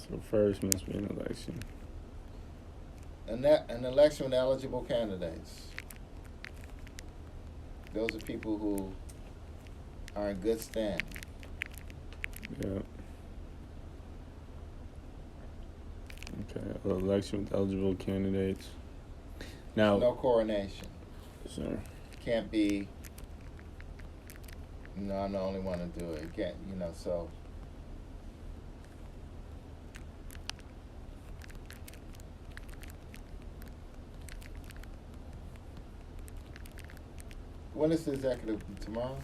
So first must be an election. An election with eligible candidates. Those are people who are in good standing. Yeah. Okay. Election with eligible candidates. Now. No coronation. Sir. Can't be. I'm the only one to do it. Can't. So. When is the executive? Tomorrow?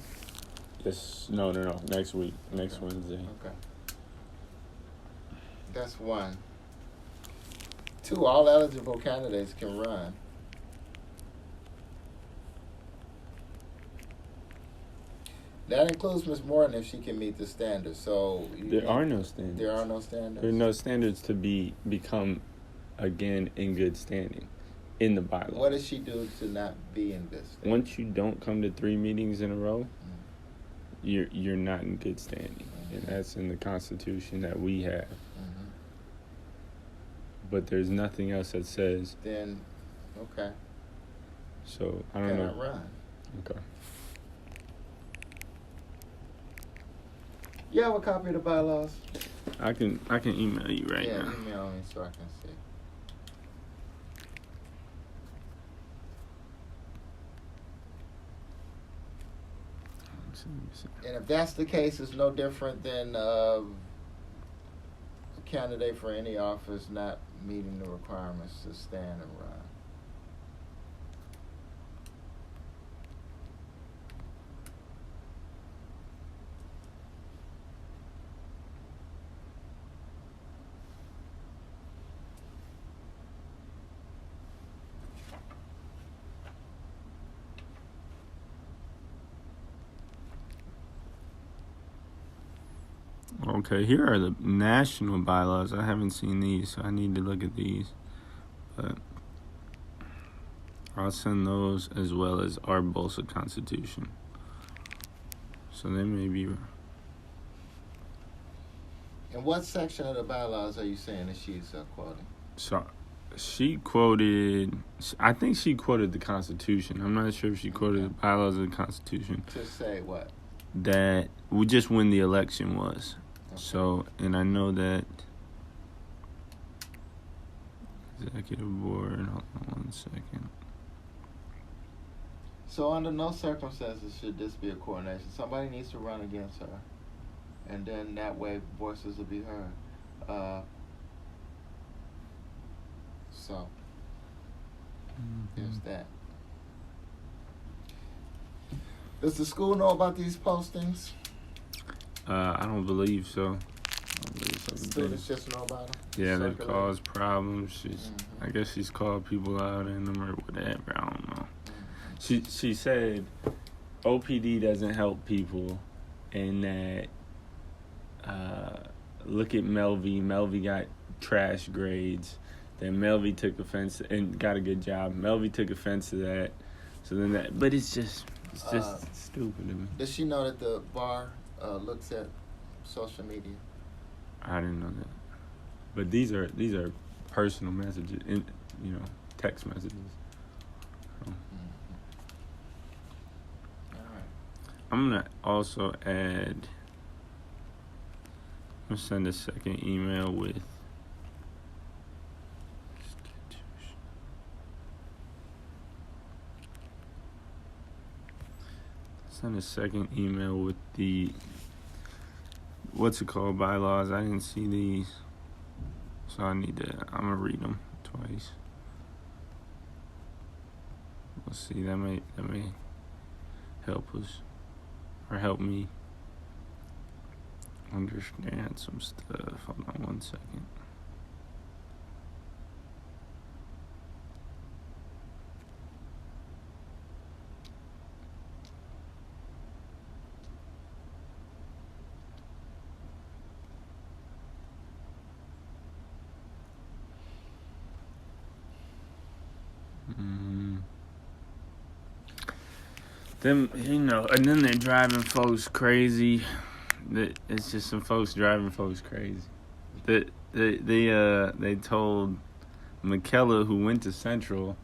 Yes. No. Next week. Next Wednesday. Okay. That's one. Two, all eligible candidates can run. That includes Ms. Morton if she can meet the standards. So there are no standards. There are no standards. There are no standards to become again in good standing in the bylaw. What does she do to not be in good standing? Once you don't come to 3 meetings in a row, you're not in good standing, and that's in the Constitution that we have. But there's nothing else that says. Then, okay. So I don't know. Cannot run. Okay. You have a copy of the bylaws? I can email you right now. Yeah, email me so I can see. And if that's the case, it's no different than a candidate for any office not meeting the requirements to stand and run. Okay, here are the national bylaws. I haven't seen these, so I need to look at these. But I'll send those as well as our Bolsa Constitution. So they may be. And what section of the bylaws are you saying that she's quoting? So she quoted, I think she quoted the Constitution. I'm not sure if she quoted the bylaws of the Constitution. To say what? That just when the election was. Okay. So, and I know that executive board, hold on 1 second. So under no circumstances should this be a coronation. Somebody needs to run against her. And then that way voices will be heard. So, there's that. Does the school know about these postings? I don't believe so. Students just know about them? Yeah, they've caused problems. I guess she's called people out in them or whatever. I don't know. She said OPD doesn't help people, and that look at Melvie. Melvie got trash grades. Then Melvie took offense and got a good job. Melvie took offense to that. So then that, but it's just stupid to me. Does she know that the bar looks at social media? I didn't know that. But these are personal messages, text messages. So. All right. I'm gonna also add. I'm gonna send a second email with. Send a second email with the bylaws. I didn't see these, so I'm gonna read them twice. Let's see, that may help us or help me understand some stuff. Hold on 1 second. Them, and then they're driving folks crazy. It's just some folks driving folks crazy. They told McKella, who went to Central.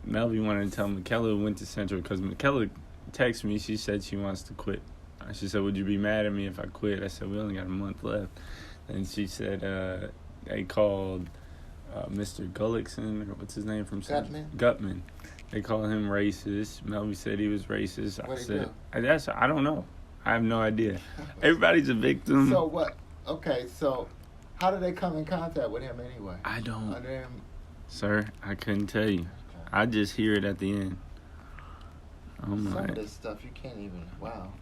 Melvie wanted to tell McKella who went to Central because McKella texted me. She said she wants to quit. She said, "Would you be mad at me if I quit?" I said, "We only got a month left." And she said they called Mr. Gullickson, or what's his name from Central? Gutman. They called him racist. Melvie said he was racist. What did he do? I don't know. I have no idea. Everybody's a victim. So what? Okay, so how did they come in contact with him anyway? I don't. Under him? Sir, I couldn't tell you. Okay. I just hear it at the end. Some of this stuff you can't even. Wow.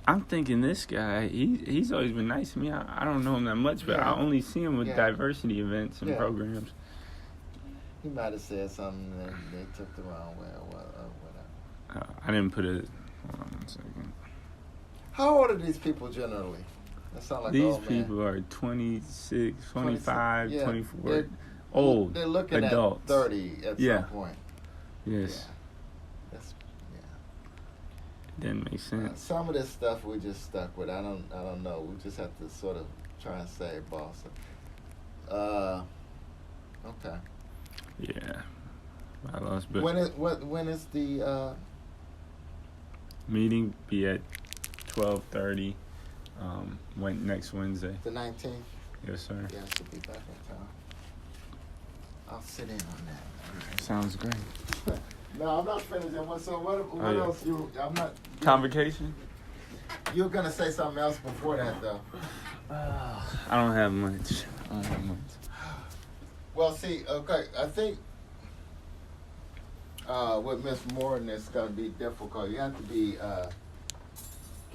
I'm thinking this guy, he's always been nice to me. I don't know him that much, but I only see him with diversity events and programs. He might have said something and they took the wrong way or whatever. I didn't put it. Hold on 1 second. How old are these people generally? That sound like these people are 26, 25, 24. They're old. They're looking adults. at 30 at some point. Yes. Didn't make sense. Some of this stuff we just stuck with. I don't know. We just have to sort of try and save Boston. Okay. Yeah. I lost. But when is the meeting? Be at 12:30. Next Wednesday. The 19th. Yes, sir. Yeah, I should be back in town. I'll sit in on that. Right. Sounds great. No, I'm not finished. So what else? I'm not. Convocation? You're gonna say something else before that, though. I don't have much. Well, see, okay, I think with Miss Morton, it's gonna be difficult. You have to be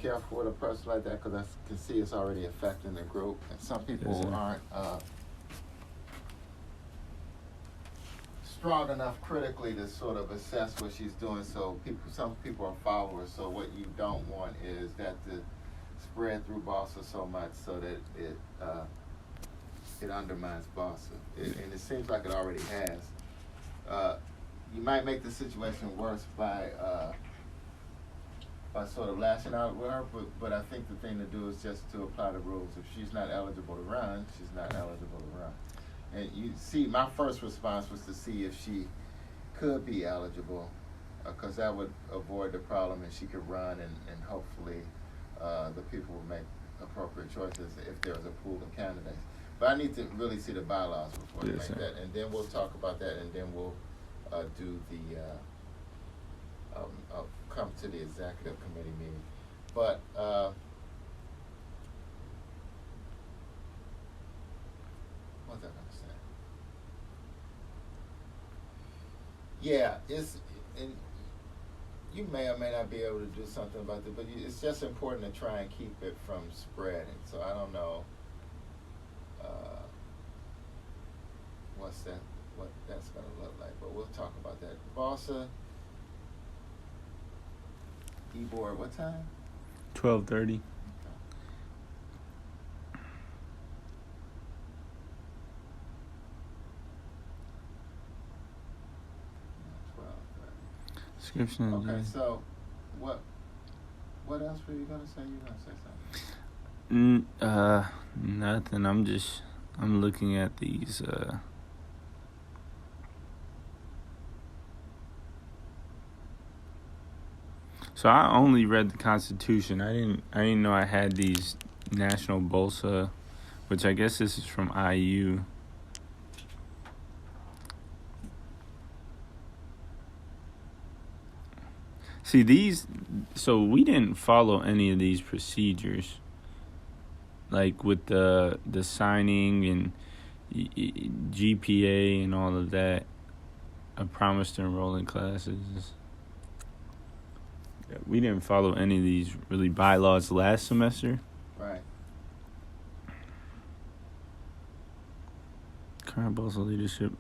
careful with a person like that because I can see it's already affecting the group, and some people aren't. Strong enough critically to sort of assess what she's doing. So some people are followers. So what you don't want is that to spread through Bossa so much so that it undermines Bossa. And it seems like it already has. You might make the situation worse by sort of lashing out with her. But I think the thing to do is just to apply the rules. If she's not eligible to run, she's not eligible to run. And you see, my first response was to see if she could be eligible, because that would avoid the problem and she could run and hopefully the people would make appropriate choices if there was a pool of candidates. But I need to really see the bylaws before I make that, and then we'll talk about that, and then we'll do the come to the executive committee meeting. But what's that? Yeah, and you may or may not be able to do something about it, but it's just important to try and keep it from spreading. So I don't know what that's going to look like, but we'll talk about that. Bossa, E-board, what time? 12:30. 12:30. Okay, so what else were you gonna say? You were gonna say something? Nothing. I'm looking at these. So I only read the Constitution. I didn't know I had these National Bolsa, which I guess this is from IU. See, so we didn't follow any of these procedures, like with the signing and GPA and all of that. I promised to enroll in classes. We didn't follow any of these really bylaws last semester. Right. Current Bolsa leadership.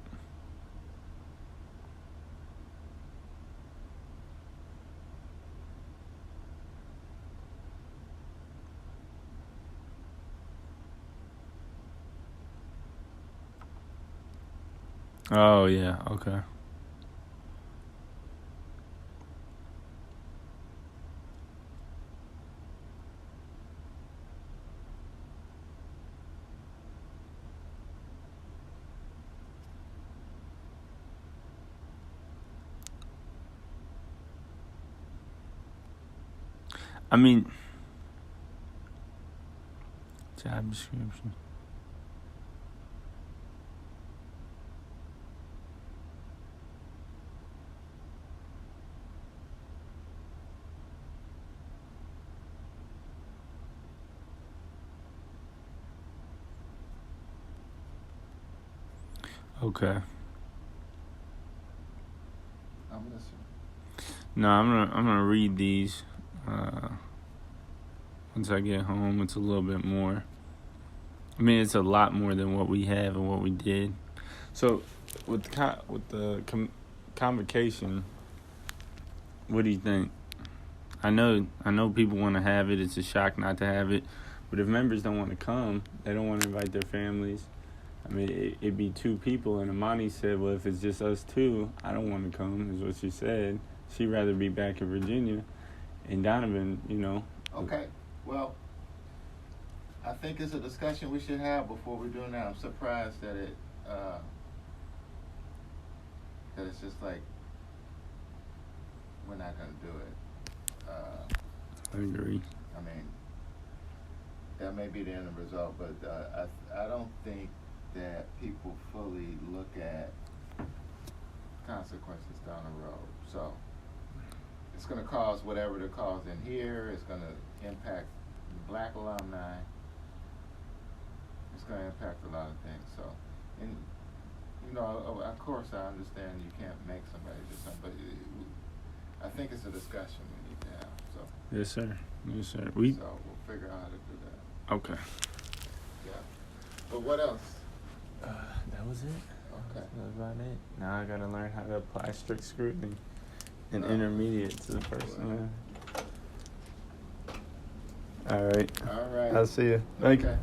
Oh, yeah, okay. I mean, job description. Okay. I'm listening. No, I'm gonna read these. Once I get home, it's a little bit more. I mean, it's a lot more than what we have and what we did. So, with the convocation, what do you think? I know people want to have it. It's a shock not to have it. But if members don't want to come, they don't want to invite their families. I mean, it'd be 2 people, and Amani said, well, if it's just us 2, I don't want to come, is what she said. She'd rather be back in Virginia. And Donovan, Okay, well, I think it's a discussion we should have before we're doing that. I'm surprised that it's just like, we're not going to do it. I agree. I mean, that may be the end result, but I don't think that people fully look at consequences down the road. So it's going to cause whatever the cause in here. It's going to impact black alumni. It's going to impact a lot of things. So, and of course, I understand you can't make somebody do something, but I think it's a discussion we need to have. So Yes, sir. So we'll figure out how to do that. Okay. Yeah. But what else? That was it. Okay. That was about it. Now I gotta learn how to apply strict scrutiny and intermediate to the person. All right. All right. I'll see you. Thank you. Okay.